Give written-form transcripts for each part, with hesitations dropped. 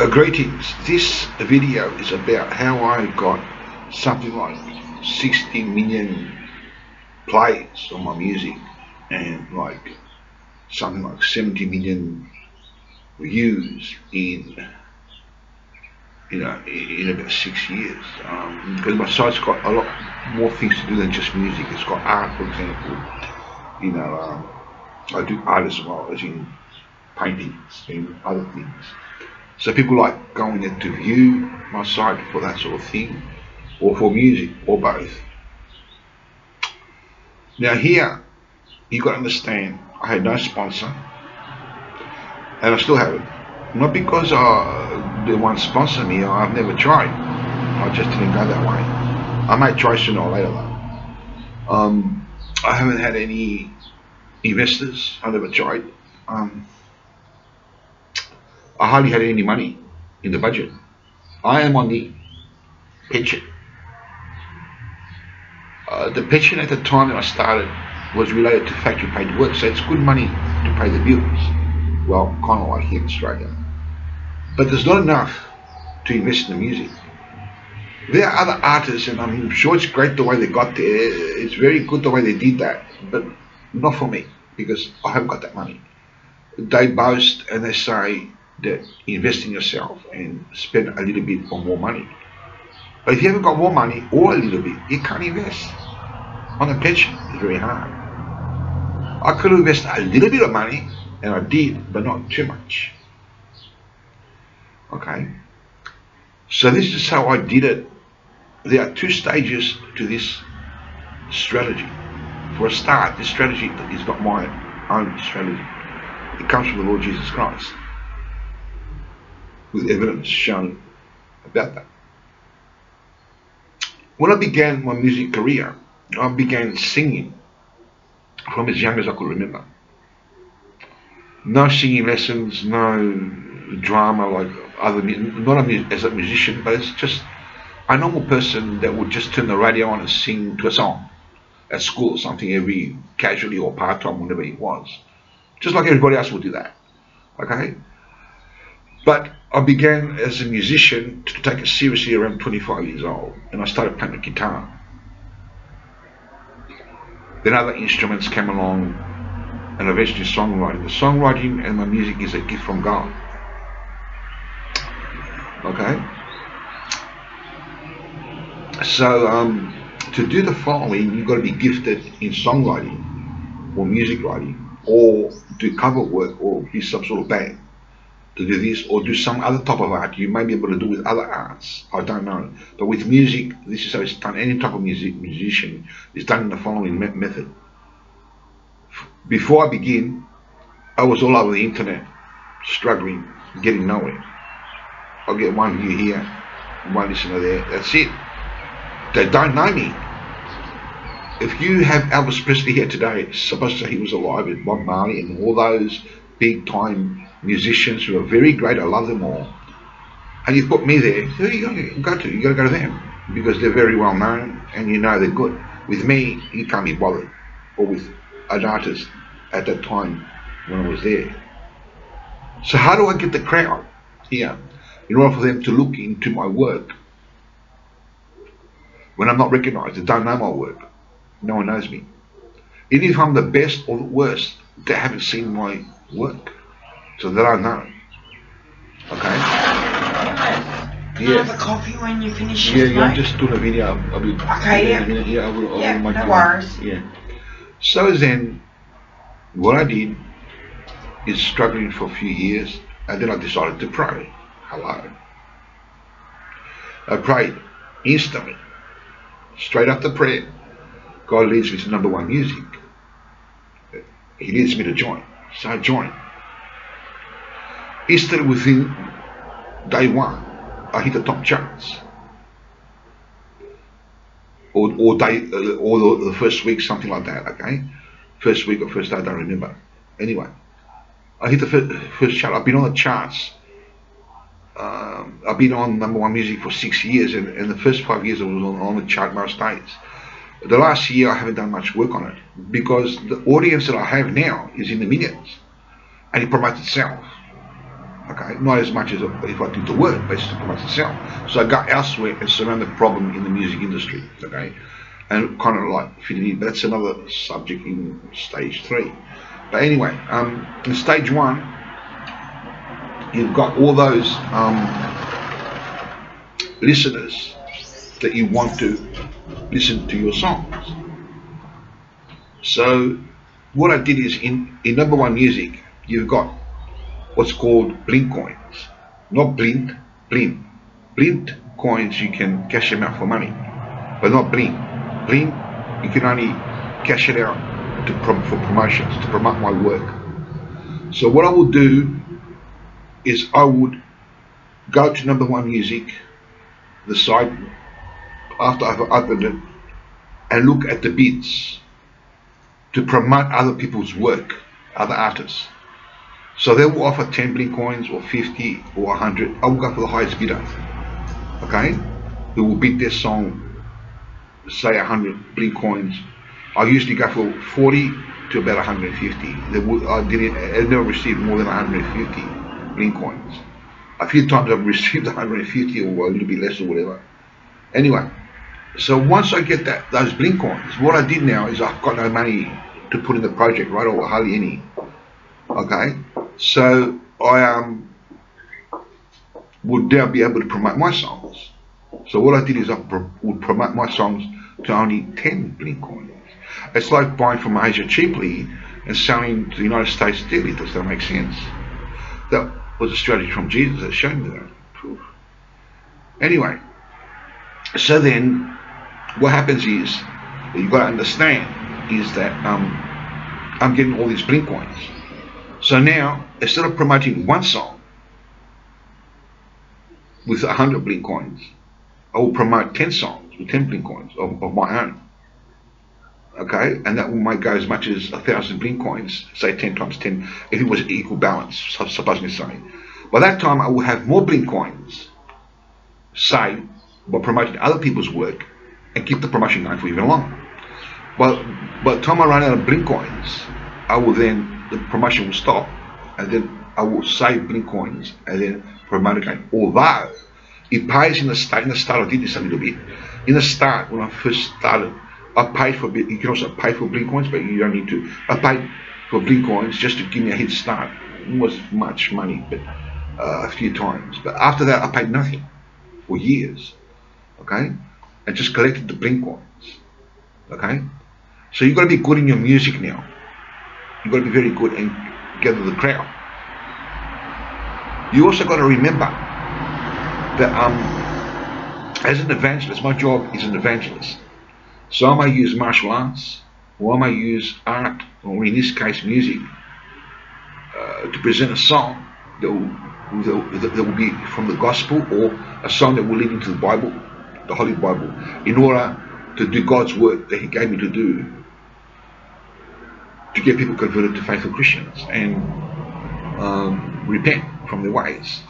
Greetings. This video is about how I got something like 60 million plays on my music and like something like 70 million views in about 6 years. Because my site's got a lot more things to do than just music. It's got art, for example. I do art as well, as in paintings and other things. So people like going there to view my site for that sort of thing, or for music, or both. Now here, you've got to understand, I had no sponsor, and I still haven't. Not because they won't sponsor me, I've never tried. I just didn't go that way. I might try sooner or later though. I haven't had any investors, I never tried. I hardly had any money in the budget. I am on the pension. The pension at the time that I started was related to factory paid work, so it's good money to pay the bills. Well, kind of like here in Australia. But there's not enough to invest in the music. There are other artists, and I'm sure it's great the way they got there. It's very good the way they did that, but not for me, because I haven't got that money. They boast and they say that invest in yourself and spend a little bit or more money. But if you haven't got more money or a little bit, you can't invest. On a pension, it's very hard. I could invest a little bit of money, and I did, but not too much. Okay? So this is how I did it. There are two stages to this strategy. For a start, this strategy is not my own strategy. It comes from the Lord Jesus Christ, with evidence shown about that. When I began my music career, I began singing from as young as I could remember. No singing lessons, no drama like not as a musician, but it's just a normal person that would just turn the radio on and sing to a song at school or something every casually or part-time, whenever it was. Just like everybody else would do that. Okay? But I began as a musician to take it seriously around 25 years old, and I started playing the guitar. Then other instruments came along, and eventually songwriting. The songwriting and my music is a gift from God. Okay? So to do the following, you've got to be gifted in songwriting or music writing, or do cover work, or be some sort of band to do this, or do some other type of art you may be able to do with other arts. I don't know. But with music, this is how it's done. Any type of musician is done in the following method. Before I begin, I was all over the internet, struggling, getting nowhere. I'll get one view here, one listener there, that's it. They don't know me. If you have Elvis Presley here today, supposed to say he was alive, with Bob Marley and all those big time musicians who are very great, I love them all, and you put me there, who are you going to go to? You got to go to them, because they're very well known and you know they're good. With me, you can't be bothered, or with an artist at that time when I was there. So how do I get the crowd here in order for them to look into my work when I'm not recognized? They don't know my work. No one knows me. Even if I'm the best or the worst, they haven't seen my work, so they don't know. Okay? Can I have a coffee when you finish? Yeah, I'm just doing a video. I'll be okay, in a minute. Yeah, no worries. Yeah. So then, what I did is struggling for a few years, and then I decided to pray. Hello. I prayed instantly. Straight after prayer, God leads me to number one music. He leads me to join. So I joined. Instantly within day one, I hit the top charts. Or the first week, something like that, okay? First week or first day, I don't remember. Anyway, I hit the first chart. I've been on the charts. I've been on number one music for 6 years, and the first 5 years I was on the chart most days. The last year I haven't done much work on it, because the audience that I have now is in the millions, and it promotes itself. Okay, not as much as if I did the work, but it's to promote itself. So I go elsewhere and surround the problem in the music industry. Okay, and kind of like fit it in. But that's another subject in stage 3. But anyway, in stage 1, you've got all those listeners that you want to listen to your songs. So what I did is in number 1 music, you've got what's called blink coins. Not blint, blint. Blint coins, you can cash them out for money, but not blink. Blink, you can only cash it out for promotions, to promote my work. So what I would do is I would go to number 1 music, the site, after I've opened it, and look at the bids to promote other people's work, other artists. So they will offer 10 blink coins or 50 or 100. I will go for the highest bidder. Okay? Who will bid their song, say 100 blink coins. I usually go for 40 to about 150. I never received more than 150 blink coins. A few times I've received 150 or a little bit less or whatever. Anyway, so once I get those blink coins, what I did now is I've got no money to put in the project, right, or hardly any. Okay, so I would now be able to promote my songs. So what I did is I would promote my songs to only 10 blink coins. It's like buying from Asia cheaply and selling to the United States dearly. Does that make sense? That was a strategy from Jesus that showed me that. Anyway, so then what happens is, you've got to understand, is that I'm getting all these blink coins. So now, instead of promoting one song with 100 blink coins, I will promote 10 songs with 10 blink coins of my own. Okay, and that will go as much as 1,000 blink coins, say 10 times 10, if it was equal balance, supposing to say. By that time, I will have more blink coins, say, by promoting other people's work, and keep the promotion going for even longer. But by the time I run out of blink coins, the promotion will stop, and then I will save blink coins and then promote again. Although it pays in the start. I did this a little bit. In the start, when I first started, I paid for a bit. You can also pay for blink coins, but you don't need to. I paid for blink coins just to give me a head start. It wasn't much money, but a few times. But after that, I paid nothing for years. Okay, and just collected the blink coins. Okay, so you've got to be good in your music now. You've got to be very good and gather the crowd. You also got to remember that as an evangelist, my job is an evangelist. So I may use martial arts, or I may use art, or in this case music, to present a song that will be from the gospel, or a song that will lead into the Bible, the Holy Bible, in order to do God's work that He gave me to do, to get people converted to faithful Christians and repent from their ways.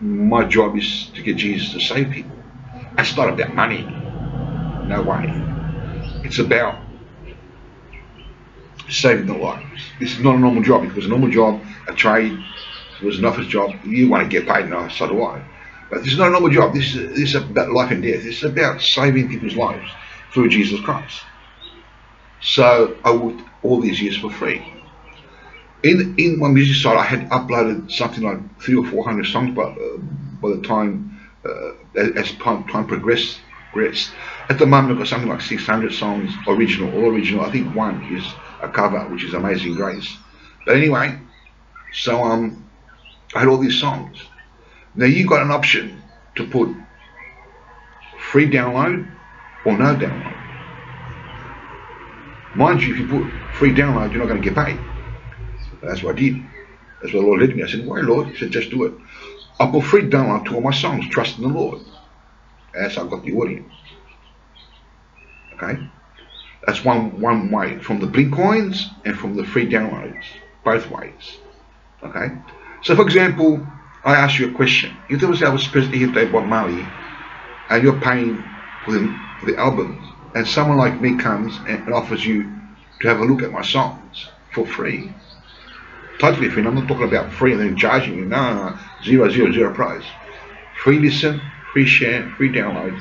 My job is to get Jesus to save people. It's not about money. No way. It's about saving their lives. This is not a normal job. If it was a normal job, a trade, if it was an office job, you want to get paid, and so do I. But this is not a normal job. This is about life and death. This is about saving people's lives through Jesus Christ. So I worked all these years for free. In my music site, I had uploaded something like 300 or 400 songs, but by the time, as time progressed, at the moment I've got something like 600 songs, all original. I think one is a cover, which is Amazing Grace. But anyway, so I had all these songs. Now you've got an option to put free download or no download. Mind you, if you put free download, you're not going to get paid. That's what I did. That's what the Lord led me. I said, why, Lord? He said, just do it. I put free download to all my songs, trust in the Lord. That's how I got the audience. Okay? That's one way, from the blink coins and from the free downloads. Both ways. Okay? So, for example, I ask you a question. If there was president here today, Bob Marley, and you're paying for the albums, and someone like me comes and offers you to have a look at my songs for free, Totally free. And I'm not talking about free and then charging you. No, no, no. Zero price. Free listen, free share, free download.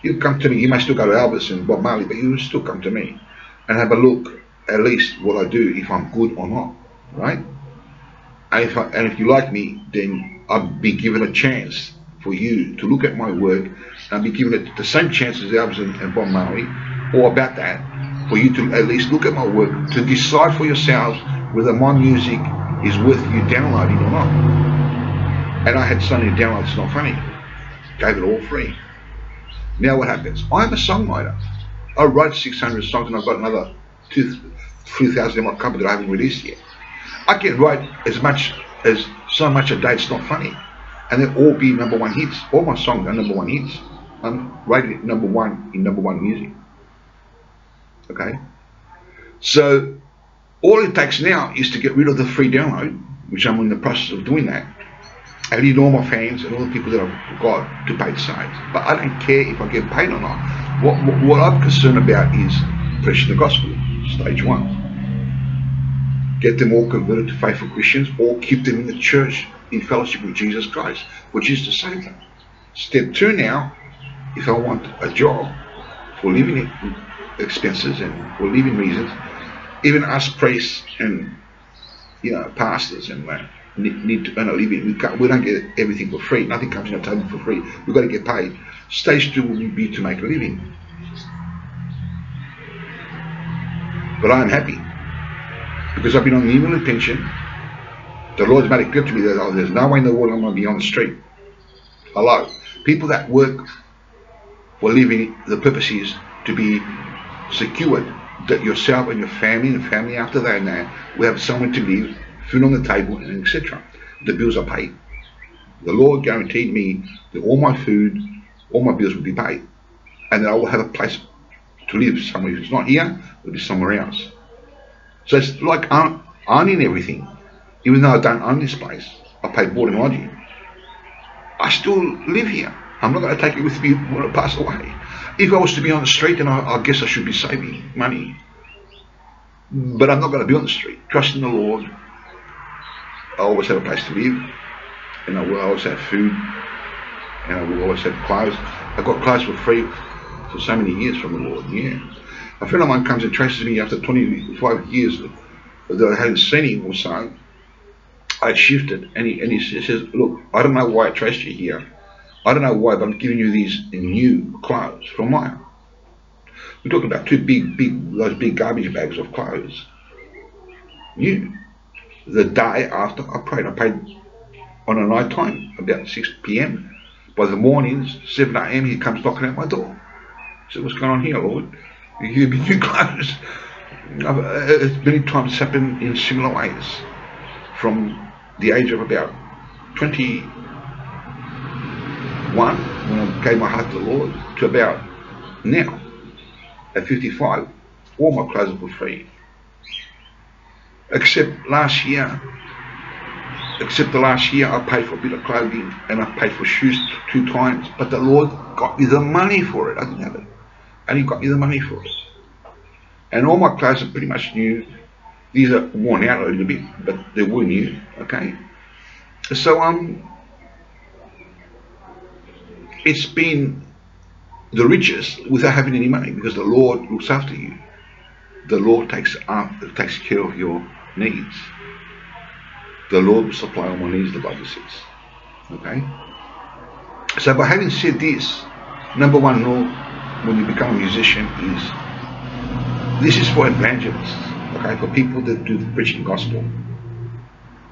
You come to me. You may still go to Elvis and Bob Marley, but you still come to me and have a look at least what I do, if I'm good or not, right? And if you like me, then I'll be given a chance for you to look at my work, and I'll be given it the same chance as Elvis and Bob Marley, or about that, for you to at least look at my work, to decide for yourselves whether my music is worth you downloading or not. And I had so many downloads, it's not funny. Gave it all free. Now what happens? I'm a songwriter. I wrote 600 songs and I've got another 3,000 in my cupboard that I haven't released yet. I can write as so much a day, it's not funny. And they'll all be number one hits. All my songs are number one hits. I'm rated number one in number one music. Okay? So all it takes now is to get rid of the free download, which I'm in the process of doing that. I need all my fans and all the people that I've got to paid sites. But I don't care if I get paid or not. What I'm concerned about is preaching the gospel, stage one. Get them all converted to faithful Christians, or keep them in the church in fellowship with Jesus Christ, which is to save them. Step two now, if I want a job for living expenses and for living reasons, even us priests and pastors and need to earn a living. We don't get everything for free. Nothing comes in our table for free. We've got to get paid. Stage two will be to make a living. But I am happy because I've been on the invalid pension. The Lord's made it clear to me that there's no way in the world I'm going to be on the street. Hello. People that work for living, the purpose is to be secured, that yourself and your family after that now will have somewhere to live, food on the table, and etc. The bills are paid. The Lord guaranteed me that all my food, all my bills will be paid, and that I will have a place to live somewhere. If it's not here, it'll be somewhere else. So it's like owning everything. Even though I don't own this place, I pay board and lodging. I still live here. I'm not going to take it with me when I pass away. If I was to be on the street, then I guess I should be saving money. But I'm not going to be on the street. Trust in the Lord. I always have a place to live, and I will always have food, and I will always have clothes. I got clothes for free for so many years from the Lord. Yeah. A friend of mine comes and traces me after 25 years that I hadn't seen him or so. I shifted, and he says, "Look, I don't know why I traced you here. I don't know why, but I'm giving you these new clothes from mine." We're talking about those big garbage bags of clothes. New. The day after I paid on a night time, about 6 p.m. By the mornings, 7 a.m., he comes knocking at my door. I said, "What's going on here, Lord? You give me new clothes." Many times happened in similar ways. From the age of about 21, when I gave my heart to the Lord, to about now, at 55, all my clothes are for free. Except the last year, I paid for a bit of clothing and I paid for shoes 2 times. But the Lord got me the money for it. I didn't have it. And He got me the money for it. And all my clothes are pretty much new. These are worn out a little bit, but they were new. Okay. So it's been the richest without having any money, because the Lord looks after you. The Lord takes care of your needs. The Lord will supply all my needs, the Bible says. Okay? So by having said this, number one rule when you become a musician is, this is for evangelists, okay, for people that do the preaching gospel,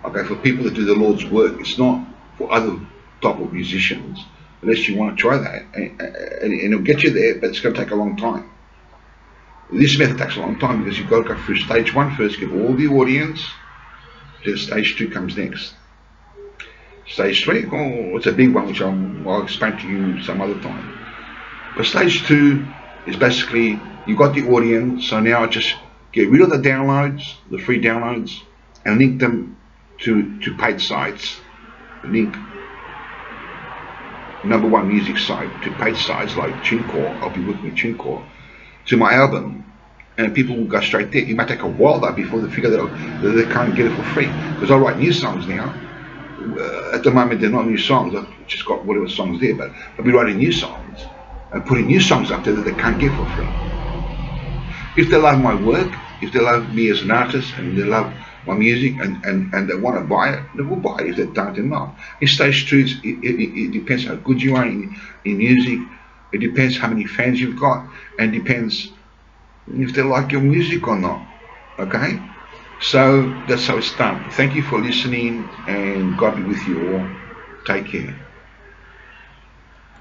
okay, for people that do the Lord's work. It's not for other type of musicians, unless you want to try that, and it'll get you there, but it's going to take a long time. This method takes a long time because you've got to go through stage one first, get all the audience, then stage two comes next. Stage three, it's a big one, which I'll explain to you some other time. But stage two is basically, you've got the audience, so now just get rid of the downloads, the free downloads, and link them to paid sites. Link number one music site to paid sites like TuneCore. I'll be working with TuneCore, to my album, and people will go straight there. It might take a while though before they figure that they can't get it for free. Because I write new songs now. At the moment, they're not new songs. I've just got whatever songs there, but I'll be writing new songs and putting new songs up there that they can't get for free. If they love my work, if they love me as an artist, and they love my music, and they want to buy it, they will buy it. If they don't, they're not. It stays true. It depends how good you are in music. It depends how many fans you've got, and depends if they like your music or not. Okay? So that's how it's done. Thank you for listening, and God be with you all. Take care.